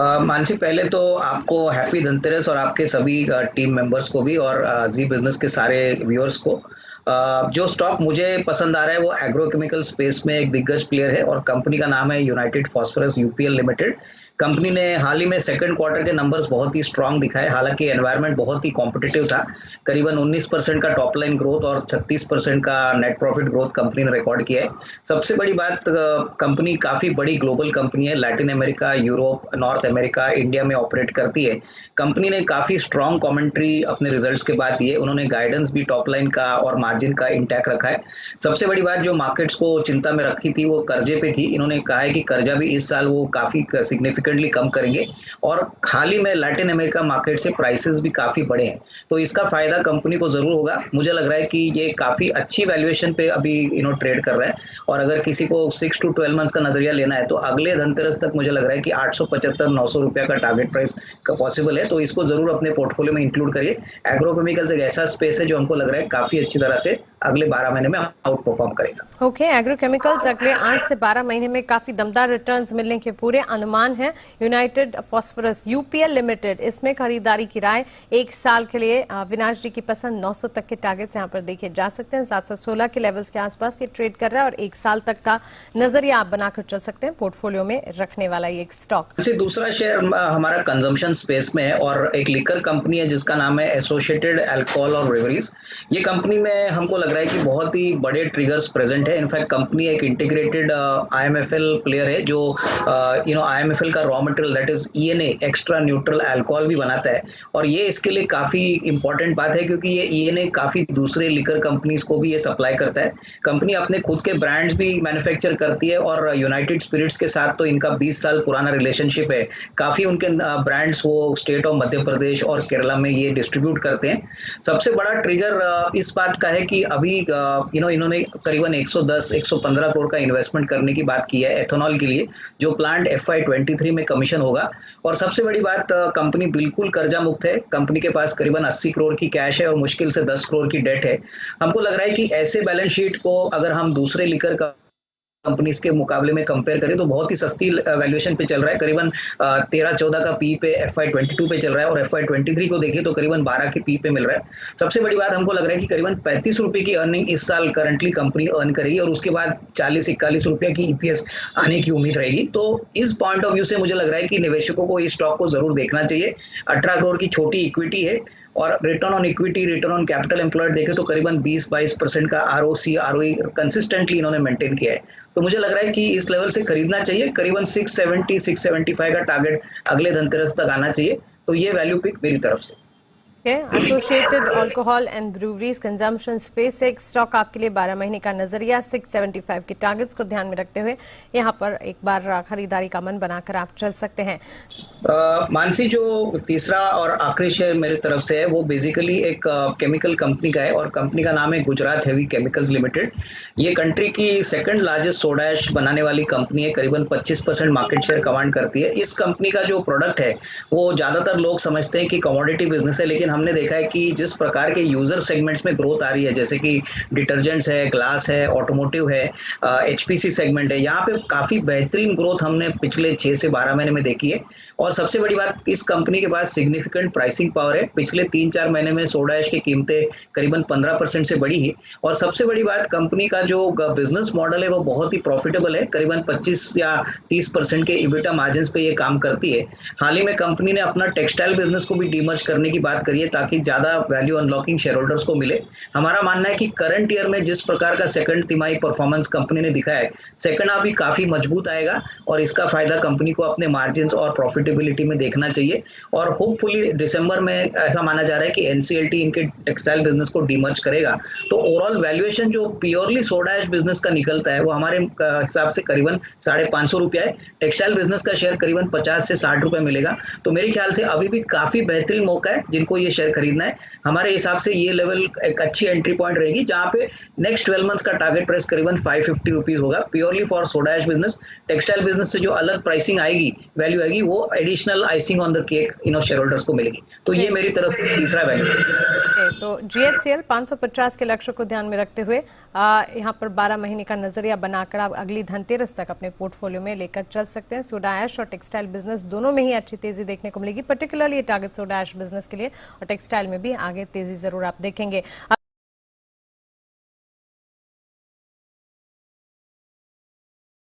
मानसी, पहले तो आपको हैप्पी धनतेरस और आपके सभी टीम मेंबर्स को भी और जी बिजनेस के सारे व्यूअर्स को। जो स्टॉक मुझे पसंद आ रहा है वो एग्रोकेमिकल स्पेस में एक दिग्गज प्लेयर है और कंपनी का नाम है United phosphorus UPL limited. Company ने हाल ही में सेकंड क्वार्टर के नंबर्स बहुत ही स्ट्रांग दिखाए, हालांकि एनवायरनमेंट बहुत ही कॉम्पिटिटिव था। करीबन 19% का टॉप लाइन ग्रोथ और 36% का नेट प्रॉफिट ग्रोथ कंपनी ने रिकॉर्ड किया है। सबसे बड़ी बात, कंपनी काफी बड़ी ग्लोबल कंपनी है, Latin America, Europe, north America, India में ऑपरेट करती है। कंपनी ने काफी स्ट्रांग कमेंट्री अपने रिजल्ट्स के बाद दिए, उन्होंने गाइडेंस भी टॉप लाइन का और मार्जिन का इंटैक्ट रखा है। सबसे बड़ी बात जो मार्केट्स को चिंता में रखी थी वो कर्जे पे थी, इन्होंने कहा है कि कर्जा भी इस साल वो काफी सिग्निफिकेंटली कम करेंगे। और हाल ही में लैटिन अमेरिका मार्केट से प्राइसेस भी काफी बढ़े हैं, तो इसका फायदा कंपनी को जरूर होगा। मुझे लग रहा है कि ये काफी अच्छी वैल्यूएशन पे अभी ट्रेड कर रहा है। और अगर किसी को 6 to 12 मंथ्स का नजरिया लेना है तो अगले धनतेरस तक मुझे लग रहा है कि 875-900 रुपया का टारगेट प्राइस का पॉसिबल है, तो इसको जरूर अपने पोर्टफोलियो में इंक्लूड करिए। एग्रोकेमिकल्स एक ऐसा स्पेस है जो हमको लग रहा है काफी अच्छी तरह से अगले 12 महीने में आउट परफॉर्म करेगा। ओके, एग्रोकेमिकल्स अगले 8 से 12 महीने में काफी दमदार रिटर्न्स मिलने के पूरे अनुमान हैं। यूनाइटेड फॉस्फोरस यूपीएल लिमिटेड, इसमें खरीदारी की राय 1 साल के लिए विनाश जी की पसंद 900 तक के टारगेट्स यहां पर देखे जा सकते हैं। 716 के लेवल्स के आसपास ये ट्रेड कर रहा है और 1 साल तक का नजरिया आप बनाकर चल सकते हैं पोर्टफोलियो में रखने वाला ये एक स्टॉक। दूसरा शेयर हमारा कंजम्पशन स्पेस में है और एक लिकर कंपनी है जिसका नाम है एसोसिएटेड अल्कोहल और ब्रेवरीज। ये कंपनी में हमको लग रहा है कि बहुत ही बड़े ट्रिगर्स प्रेजेंट है। इनफैक्ट कंपनी एक इंटीग्रेटेड आईएमएफएल प्लेयर है जो आईएमएफएल का raw material that is ENA, extra neutral alcohol भी बनाता है। और ये इसके लिए काफी इंपॉर्टेंट बात है क्योंकि ये ईएनए काफी दूसरे लिकर कंपनीज को भी ये सप्लाई करता है। कंपनी अपने खुद के ब्रांड्स भी मैन्युफैक्चर करती है और यूनाइटेड स्पिरिट्स के साथ तो इनका 20 साल पुराना रिलेशनशिप है। काफी उनके ब्रांड्स वो स्टेट ऑफ मध्य प्रदेश और केरला में ये डिस्ट्रीब्यूट करते हैं। सबसे बड़ा ट्रिगर इस बात का है कि अभी इन्होंने करीबन 110-115 करोड़ का इन्वेस्टमेंट करने की बात की है एथेनॉल के लिए, जो प्लांट FY23 में कमीशन होगा। और सबसे बड़ी बात, कंपनी बिल्कुल कर्जा मुक्त है। कंपनी के पास करीबन 80 करोड़ की कैश है और मुश्किल से 10 करोड़ की डेट है। हमको लग रहा है कि ऐसे बैलेंस शीट को अगर हम दूसरे लिकर कंपनीज के मुकाबले में कंपेयर करें तो बहुत ही सस्ती वैल्यूएशन पे चल रहा है। करीबन 13-14 का पी पे FY22 पे चल रहा है और FY23 को देखिए तो करीबन 12 के पी पे मिल रहा है। सबसे बड़ी बात हमको लग रहा है कि करीबन 35 रुपए की अर्निंग इस साल करंटली कंपनी अर्न करेगी और उसके बाद 40-41 रुपया की ईपीएस आने की उम्मीद रहेगी। तो इस पॉइंट ऑफ व्यू से मुझे लग रहा है कि निवेशकों को इस स्टॉक को जरूर देखना चाहिए। 18 करोड़ की छोटी इक्विटी है और return on equity, return on capital employed देखे तो करीबन 20-22% का ROC ROE कंसिस्टेंटली इन्होंने मेंटेन किया है। तो मुझे लग रहा है कि इस लेवल से खरीदना चाहिए। करीबन 670-675 का टारगेट अगले धनतेरस तक आना चाहिए। तो ये वैल्यू पिक मेरी तरफ से। Associated alcohol and breweries consumption space एक स्टॉक आपके लिए 12 महीने का नजरिया 675 के टारगेट्स को ध्यान में रखते हुए यहां पर एक बार खरीदारी का मन बनाकर आप चल सकते हैं। मानसी, जो तीसरा और आखिरी शेयर मेरी तरफ से है वो बेसिकली एक केमिकल कंपनी का है और कंपनी का नाम है गुजरात हेवी केमिकल्स लिमिटेड। ये कंट्री की सेकंड लार्जेस्ट सोडा ऐश बनाने वाली कंपनी है, करीबन 25% मार्केट शेयर कमांड करती है। इस कंपनी का जो प्रोडक्ट है वो ज्यादातर लोग समझते हैं कि कमोडिटी बिजनेस है, लेकिन हमने देखा है कि जिस प्रकार के यूजर सेगमेंट्स में ग्रोथ आ रही है, जैसे कि डिटर्जेंट्स है, ग्लास है, ऑटोमोटिव है, HPC सेगमेंट है, यहाँ पे काफी बेहतरीन ग्रोथ हमने पिछले 6 से 12 महीने में देखी है। और सबसे बड़ी बात, इस कंपनी के पास सिग्निफिकेंट प्राइसिंग पावर है। पिछले 3-4 महीने में सोडा ऐश की कीमतें करीबन 15% से बढ़ी है। और सबसे बड़ी बात, कंपनी का जो बिजनेस मॉडल है वो बहुत ही प्रॉफिटेबल है, करीबन 25 या 30% के इबिटा मार्जिन पे ये काम करती है। हाल ही में कंपनी ने अपना टेक्सटाइल बिजनेस को भी डीमर्ज करने की बात करी है ताकि ज्यादा वैल्यू अनलॉकिंग शेयर होल्डर्स को मिले। हमारा मानना है कि करंट ईयर में जिस प्रकार का सेकंड तिमाही परफॉर्मेंस कंपनी ने दिखाया है, सेकंड हाफ भी काफी मजबूत आएगा और इसका फायदा कंपनी को अपने मार्जिन और प्रॉफिटेबिलिटी में देखना चाहिए। और होपफुली दिसंबर में ऐसा माना जा रहा है कि NCLT इनके टेक्सटाइल बिजनेस को डीमर्ज करेगा। तो ओवरऑल वैल्यूएशन जो प्योरली सोडा ऐश बिजनेस का निकलता है वो हमारे हिसाब से करीबन 550 रुपया है। टेक्सटाइल बिजनेस का शेयर करीबन 50 से 60 रुपए मिलेगा। तो मेरे ख्याल से अभी भी काफी बेहतरीन मौका है जिनको ये शेयर खरीदना है। हमारे हिसाब से ये लेवल एक अच्छी एंट्री पॉइंट रहेगी जहां पे नेक्स्ट 12 मंथ्स का टारगेट प्राइस करीबन 550 रुपीज होगा purely for soda ash business. Textile business से जो अलग प्राइसिंग आएगी, वैल्यू आएगी, वो additional icing on the cake shareholders को मिलेगी। तो ये मेरी तरफ से तीसरा बेनिफिट। तो GHCL 550 के लक्ष्य को ध्यान में रखते हुए यहाँ पर 12 महीने का नजरिया बनाकर आप अगली धनतेरस तक अपने पोर्टफोलियो में लेकर चल सकते हैं। सोडा ऐश और टेक्सटाइल बिजनेस दोनों में ही अच्छी तेजी देखने को मिलेगी, पर्टिकुलरली ये टारगेट सोडा ऐश बिजनेस के लिए, और टेक्सटाइल में भी आगे तेजी जरूर आप देखेंगे।